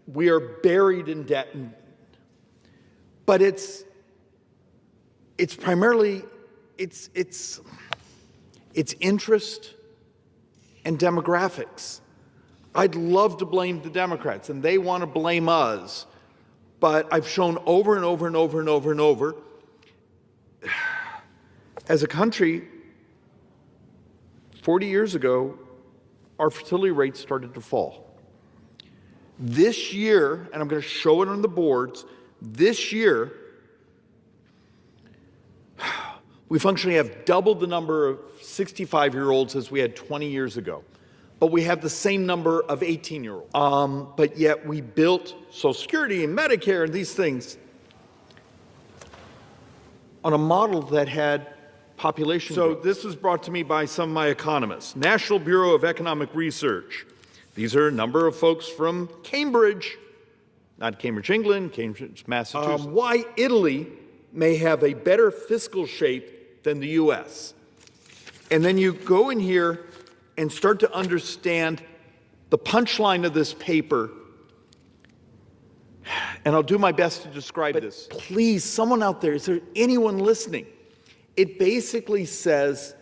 We are buried in debt, but it's primarily it's interest and demographics. I'd love to blame the Democrats, and they want to blame us, but I've shown over and over and over and over and over, as a country, 40 years ago, our fertility rates started to fall. This year, and I'm going to show it on the boards, this year, we functionally have doubled the number of 65-year-olds as we had 20 years ago. But we have the same number of 18-year-olds. But yet we built Social Security and Medicare and these things on a model that had population growth. So this was brought to me by some of my economists. National Bureau of Economic Research. These are a number of folks from Cambridge, not Cambridge, England, Cambridge, Massachusetts. Why Italy may have a better fiscal shape than the U.S. And then you go in here and start to understand the punchline of this paper. And I'll do my best to describe this. Please, someone out there, is there anyone listening? It basically says,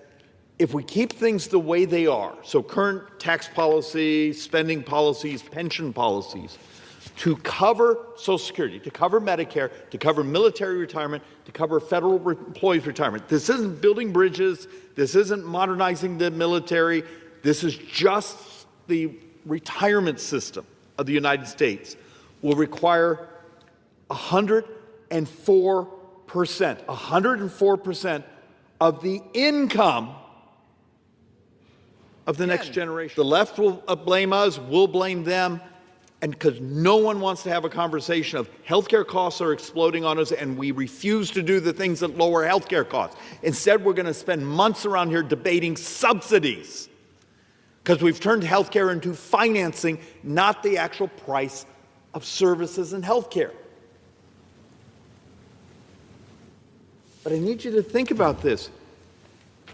if we keep things the way they are, so current tax policy, spending policies, pension policies, to cover Social Security, to cover Medicare, to cover military retirement, to cover federal employees' retirement. This isn't building bridges. This isn't modernizing the military. This is just the retirement system of the United States. Will require 104%, 104% of the income of the next generation. The left will blame us, we'll blame them, and because no one wants to have a conversation of healthcare costs are exploding on us and we refuse to do the things that lower healthcare costs. Instead, we're going to spend months around here debating subsidies because we've turned healthcare into financing, not the actual price of services in healthcare. But I need you to think about this.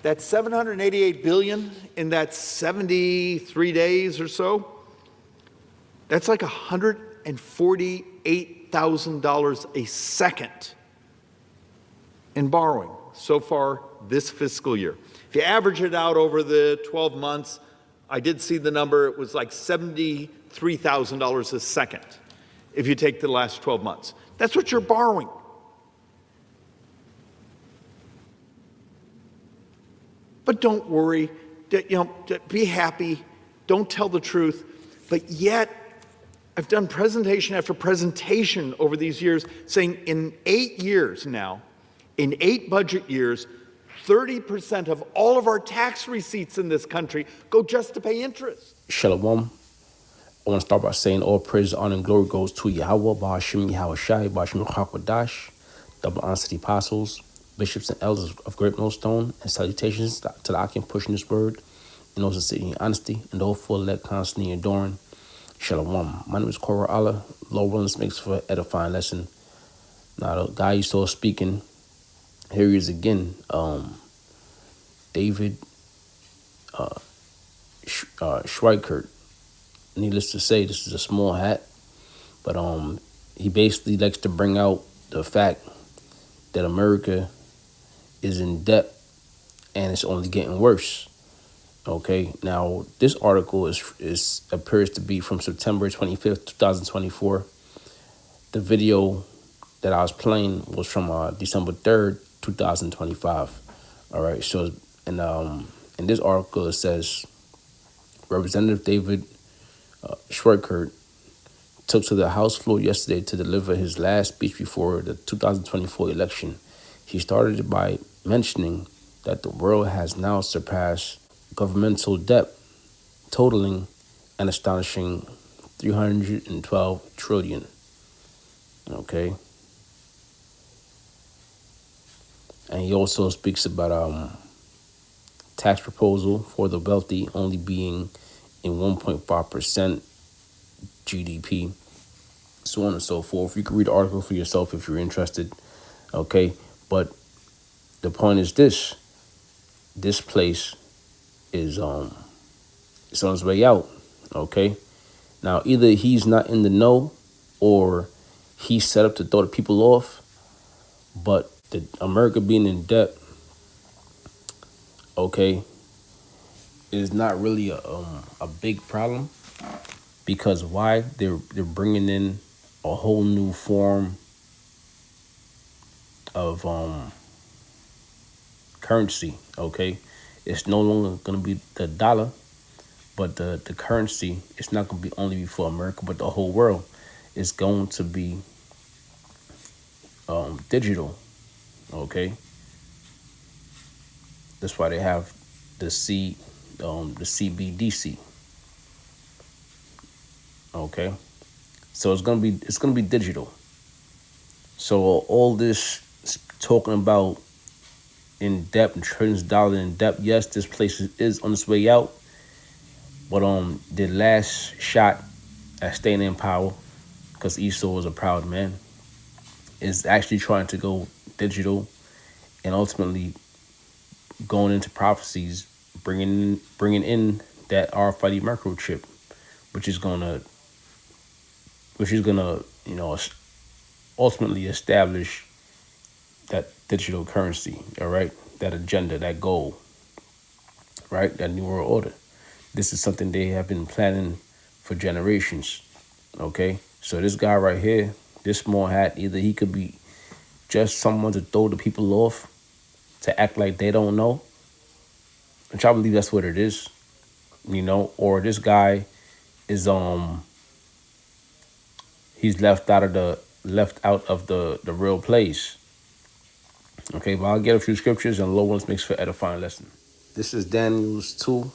That $788 billion in that 73 days or so, that's like $148,000 a second in borrowing so far this fiscal year. If you average it out over the 12 months, I did see the number, it was like $73,000 a second if you take the last 12 months. That's what you're borrowing. But don't worry, be happy, don't tell the truth. But yet, I've done presentation after presentation over these years saying in 8 years now, in 8 budget years, 30% of all of our tax receipts in this country go just to pay interest. Shalom. I want to start by saying all praise, honor, and glory goes to Yahweh, Ba'ashim Yahweh Shai, Ba'ashim Chakwadash, double honor to the apostles, bishops and elders of Great Millstone, and salutations to the Akim pushing this word, and those that sit in honesty, and those full elect constantly adoring. Shalom. My name is Korah Allah. Lord willing, this makes for an edifying lesson. Now, the guy you saw speaking, here he is again. David Schweikert. Needless to say, this is a small hat, but he basically likes to bring out the fact that America is in debt and it's only getting worse. Okay, now this article is appears to be from September 25th, 2024. The video that I was playing was from December 3rd, 2025. All right, so in this article it says Representative David Schweikert took to the House floor yesterday to deliver his last speech before the 2024 election. He started by mentioning that the world has now surpassed governmental debt totaling an astonishing $312 trillion. Okay. And he also speaks about tax proposal for the wealthy only being in 1.5% GDP, so on and so forth. You can read the article for yourself if you're interested. Okay. But the point is this place is it's on its way out. Okay. Now either he's not in the know or he set up to throw the people off. But the America being in debt, okay, is not really a big problem, because why? They're bringing in a whole new form of currency. Okay, it's no longer gonna be the dollar, but the currency. It's not gonna be only for America, but the whole world. It's going to be digital. Okay, that's why they have the CBDC. Okay, so it's gonna be digital. So all this talking about in depth and trillions of dollars in depth, yes, this place is on its way out. But the last shot at staying in power, because Esau was a proud man, is actually trying to go digital and ultimately going into prophecies, bringing in that RFID microchip, which is gonna ultimately establish that digital currency. All right, that agenda, that goal, right, that new world order. This is something they have been planning for generations. Okay, so this guy right here, this small hat, either he could be just someone to throw the people off, to act like they don't know, which I believe that's what it is, or this guy is he's left out of the real place. Okay, but I'll get a few scriptures, and low ones makes for edifying lesson. This is Daniel's 2,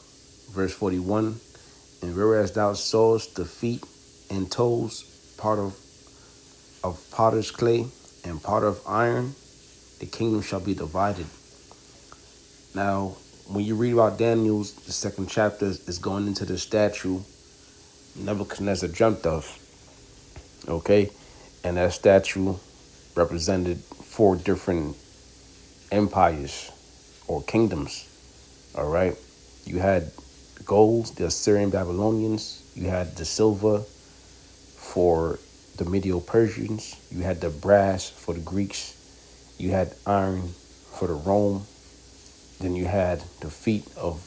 verse 41. And whereas thou sawest the feet and toes, part of potter's clay and part of iron, the kingdom shall be divided. Now, when you read about Daniel's, the second chapter is going into the statue Nebuchadnezzar dreamt of. Okay, and that statue represented 4 different empires or kingdoms. All right, you had gold, the Assyrian Babylonians. You had the silver for the Medio Persians. You had the brass for the Greeks. You had iron for the Rome. Then you had the feet of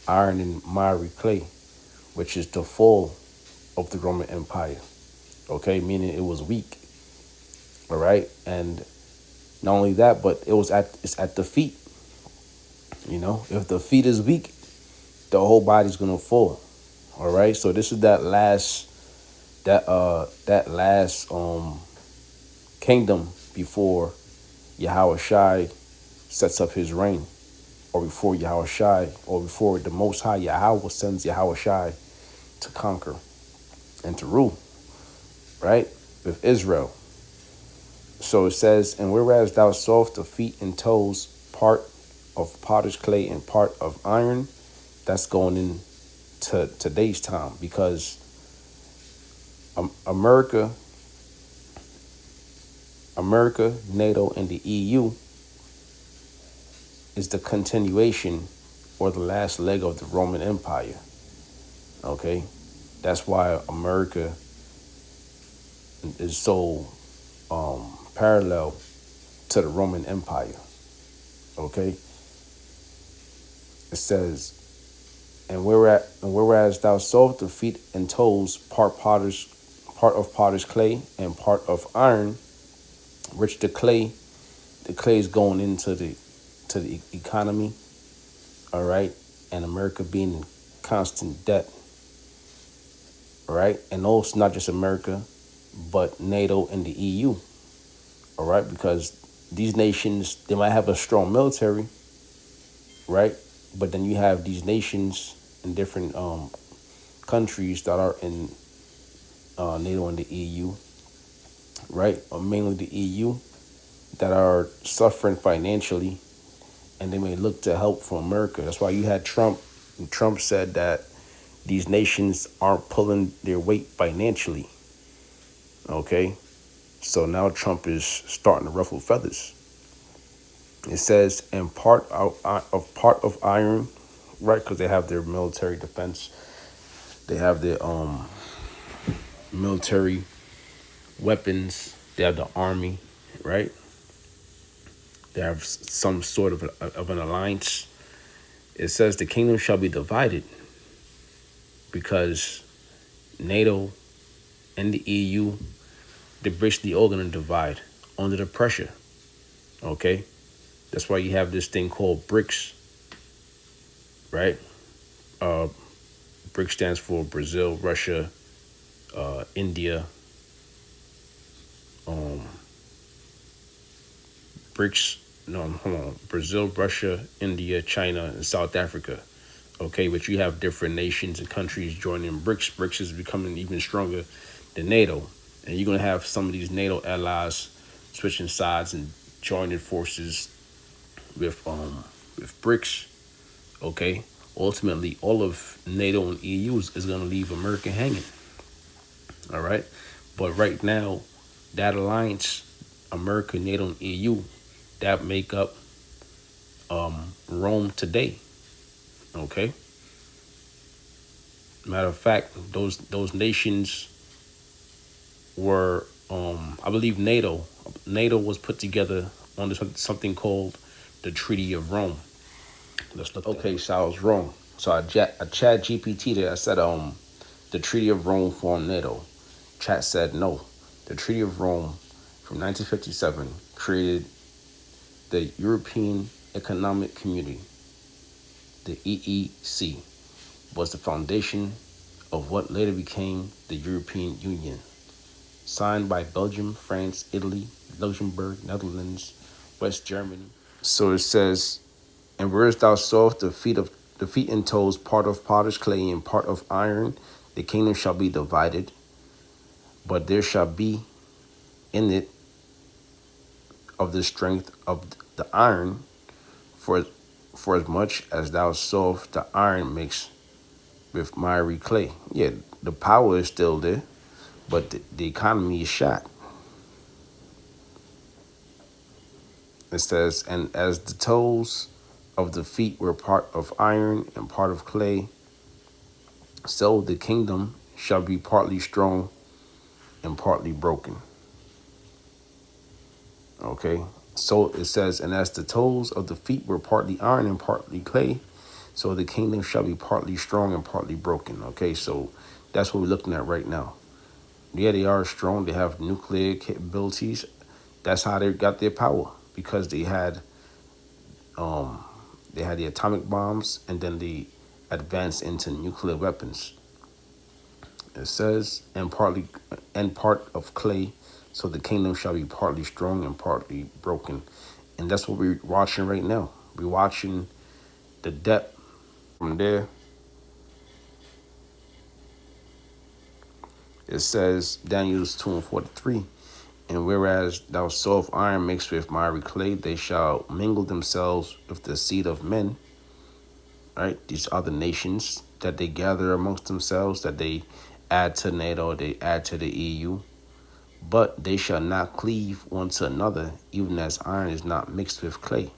iron and miry clay, which is the fall of the Roman Empire. Okay, meaning it was weak. All right, and not only that, but it's at the feet. If the feet is weak, the whole body's gonna fall. All right, so this is that last kingdom before Yahweh Shai sets up his reign, or before Yahweh Shai, or before the Most High Yahweh sends Yahweh Shai to conquer and to rule, right, with Israel. So it says, and whereas thou sawest the feet and toes, part of potter's clay and part of iron, that's going into today's time, because America, NATO, and the EU is the continuation or the last leg of the Roman Empire. Okay, that's why America is so parallel to the Roman Empire. Okay, it says, and whereas thou sawest the feet and toes, part of potter's clay and part of iron, which the clay is going into the economy. All right, and America being in constant debt. All right, and also not just America, but NATO and the EU. All right, because these nations, they might have a strong military, right? But then you have these nations in different countries that are in NATO and the EU, right? Or mainly the EU, that are suffering financially, and they may look to help from America. That's why you had Trump. And Trump said that these nations aren't pulling their weight financially. Okay, so now Trump is starting to ruffle feathers. It says, and part of iron, right? Because they have their military defense. They have their military weapons. They have the army, right? They have some sort of an alliance. It says the kingdom shall be divided because NATO and the EU, they're basically all going to divide under the pressure. Okay, that's why you have this thing called BRICS, right? Uh, BRICS stands for Brazil, Russia, India. Um, BRICS, no, hold on, Brazil, Russia, India, China, and South Africa. Okay, but you have different nations and countries joining BRICS. BRICS is becoming even stronger than NATO, and you're gonna have some of these NATO allies switching sides and joining forces with BRICS. Okay, ultimately, all of NATO and EU is gonna leave America hanging. All right, but right now, that alliance, America, NATO, and EU, that make up Rome today. Okay, matter of fact, those nations were, I believe NATO was put together under something called the Treaty of Rome. Let's look. Okay, so I was wrong. So I chat GPT there. I said the Treaty of Rome formed NATO. Chat said no. The Treaty of Rome from 1957 created the European Economic Community. The EEC was the foundation of what later became the European Union, signed by Belgium, France, Italy, Luxembourg, Netherlands, West Germany. So it says, and whereas thou sawest the feet and toes, part of potter's clay and part of iron, the kingdom shall be divided, but there shall be in it of the strength of the iron, for as much as thou sawest the iron mixed with miry clay. Yeah, the power is still there, but the economy is shot. It says, and as the toes of the feet were part of iron and part of clay, so the kingdom shall be partly strong and partly broken. Okay, so it says, and as the toes of the feet were partly iron and partly clay, so the kingdom shall be partly strong and partly broken. Okay, so that's what we're looking at right now. Yeah, they are strong. They have nuclear capabilities. That's how they got their power, because they had the atomic bombs, and then they advanced into nuclear weapons. It says, and part of clay, so the kingdom shall be partly strong and partly broken. And that's what we're watching right now. We're watching the depth from there. It says, Daniel 2:43, and whereas thou sawest iron mixed with miry clay, they shall mingle themselves with the seed of men, right? These other nations that they gather amongst themselves, that they add to NATO, they add to the EU, but they shall not cleave one to another, even as iron is not mixed with clay.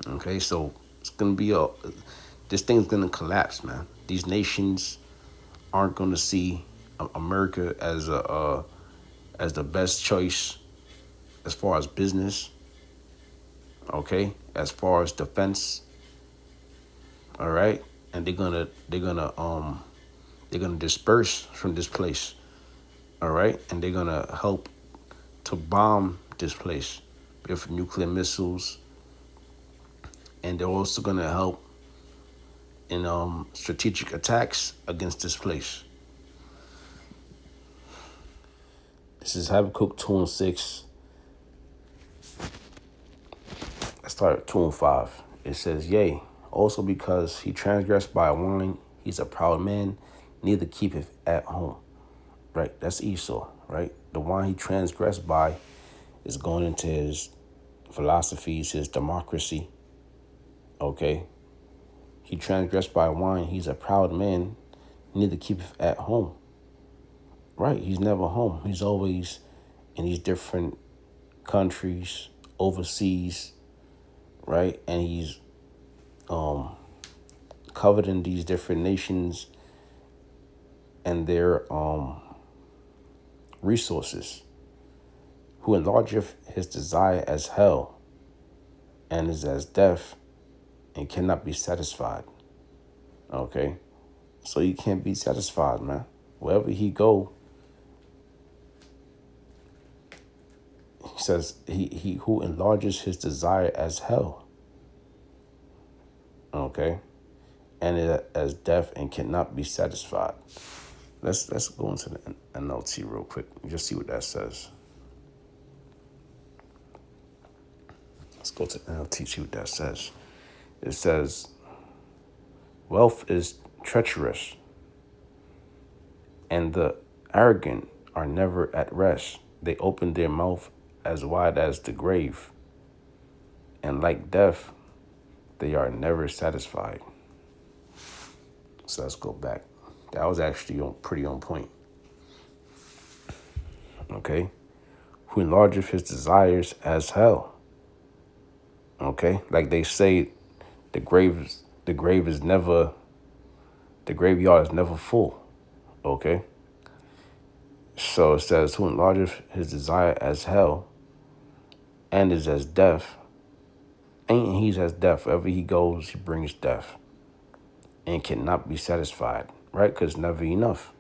Okay, so it's gonna be this thing's gonna collapse, man. These nations aren't gonna see America as the best choice as far as business. Okay, as far as defense. All right, and they're gonna disperse from this place. All right, and they're gonna help to bomb this place with nuclear missiles, and they're also gonna help in strategic attacks against this place. This is Habakkuk 2:6. I start at 2:5. It says, yea, also because he transgressed by wine, he's a proud man, neither keepeth at home. Right, that's Esau, right? The wine he transgressed by is going into his philosophies, his democracy. Okay. He transgressed by wine, he's a proud man, neither keepeth at home. Right, he's never home. He's always in these different countries, overseas, right? And he's covered in these different nations and their resources, who enlargeth his desire as hell, and is as death, and cannot be satisfied. Okay? So he can't be satisfied, man. Wherever he go, he says he who enlarges his desire as hell. Okay? And it as death and cannot be satisfied. Let's go into the NLT real quick and just see what that says. Let's go to NLT, see what that says. It says, wealth is treacherous, and the arrogant are never at rest. They open their mouth as wide as the grave, and like death, they are never satisfied. So let's go back. That was actually pretty on point. Okay? Who enlargeth his desires as hell. Okay? Like they say, the graveyard is never full. Okay? So it says, who enlargeth his desire as hell, and is as death. And he's as death. Wherever he goes, he brings death. And cannot be satisfied. Right? Because never enough.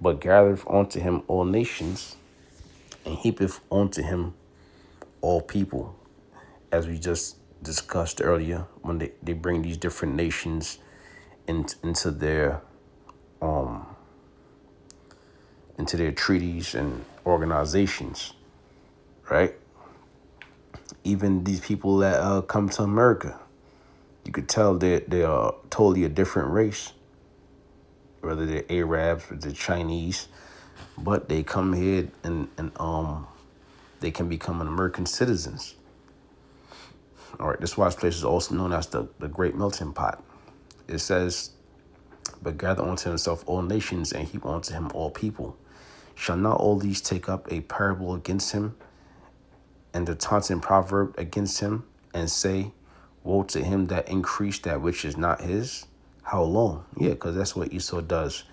But gathereth unto him all nations, and heapeth unto him all people. As we just discussed earlier, when they bring these different nations into their treaties and organizations, right? Even these people that come to America, you could tell they are totally a different race, whether they're Arabs or they're Chinese, but they come here and they can become American citizens. All right, this why this place is also known as the Great Melting Pot. It says, but gather unto himself all nations, and heap unto him all people. Shall not all these take up a parable against him, and the taunting proverb against him, and say, woe to him that increased that which is not his? How long? Yeah, because that's what Esau does.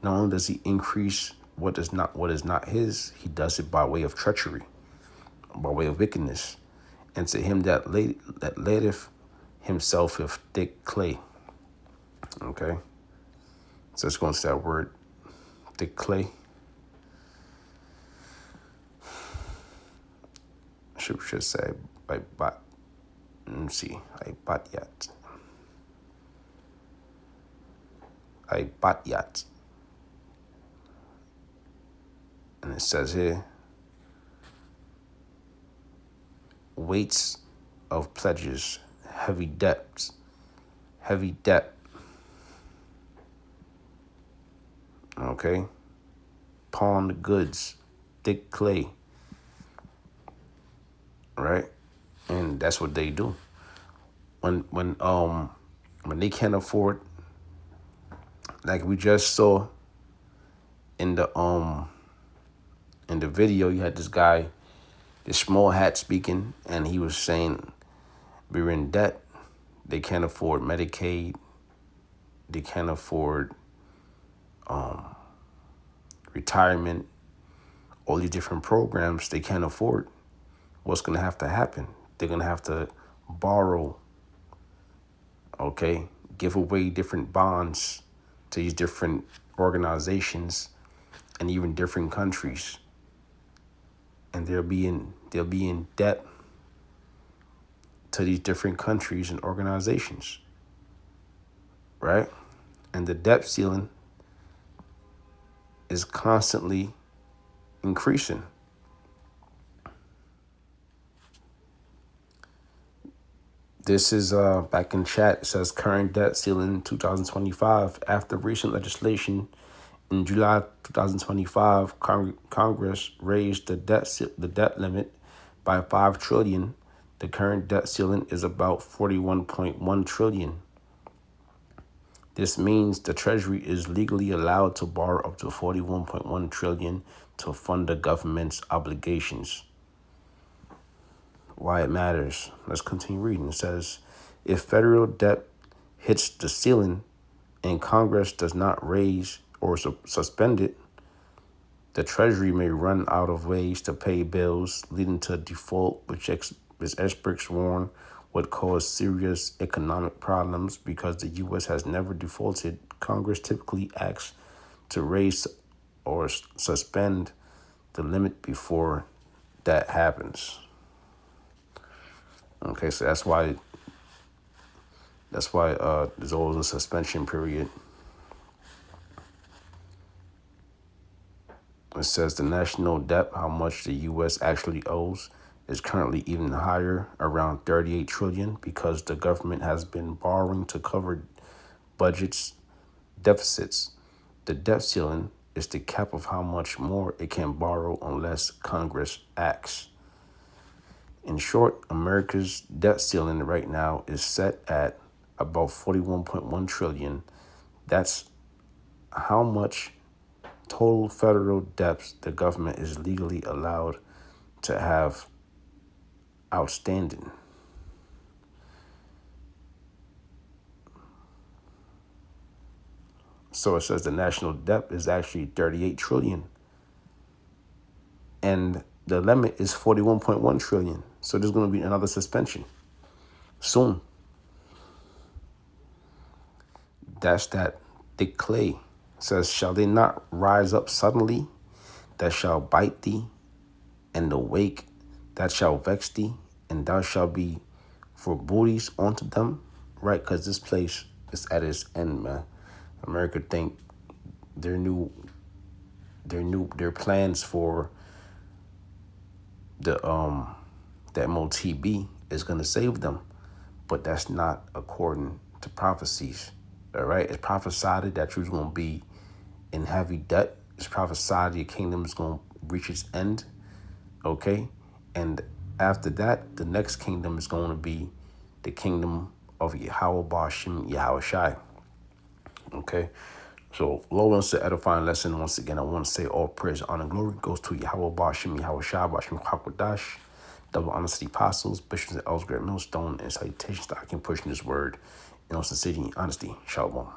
Not only does he increase what is not his, he does it by way of treachery, by way of wickedness. And to him that ladeth himself with thick clay. Okay? So let's go into that word, thick clay. Should say by bat. Let's see, batyat. Batyat. And it says here, weights of pledges, heavy debt. Okay? Pawned goods, thick clay. Right? And that's what they do. When they can't afford, like we just saw in the video, you had this guy, this small hat speaking, and he was saying we're in debt. They can't afford Medicaid. They can't afford retirement. All these different programs they can't afford. What's going to have to happen? They're going to have to borrow, okay, give away different bonds to these different organizations and even different countries. And they'll be in debt to these different countries and organizations, right? And the debt ceiling is constantly increasing. This is back in chat. It says current debt ceiling 2025. After recent legislation in July 2025, Congress raised the debt limit by $5 trillion. The current debt ceiling is about $41.1 trillion. This means the Treasury is legally allowed to borrow up to $41.1 trillion to fund the government's obligations. Why it matters. Let's continue reading. It says, if federal debt hits the ceiling and Congress does not raise or suspend it, The Treasury may run out of ways to pay bills, leading to default, which experts warn would cause serious economic problems because the U.S. has never defaulted. Congress typically acts to raise or suspend the limit before that happens. Okay, so that's why there's always a suspension period. It says the national debt, how much the U.S. actually owes, is currently even higher, around 38 trillion, because the government has been borrowing to cover budgets deficits. The debt ceiling is the cap of how much more it can borrow unless Congress acts. In short, America's debt ceiling right now is set at about 41.1 trillion. That's how much total federal debts the government is legally allowed to have outstanding. So it says the national debt is actually 38 trillion. And the limit is 41.1 trillion. So there's going to be another suspension soon. That's that thick clay. It says, shall they not rise up suddenly, that shall bite thee, and the wake that shall vex thee, and thou shalt be for booties unto them? Right, because this place is at its end, man. America think their plans for the MOTB is gonna save them, but that's not according to prophecies. All right, it's prophesied that you're gonna be in heavy debt. It's prophesied your kingdom is gonna reach its end. Okay, and after that, the next kingdom is going to be the kingdom of Yahweh Bashim Yahweh Shai. Okay, so Lord wants to edifying lesson. Once again, I want to say all praise, honor, and glory goes to Yahweh Bashim Yahweh Shai, Bashim Hakwadash, double honor to the apostles, bishops, and elders, great millstone, and salutations that I can push in this word in all sincerity and honesty. Shalom.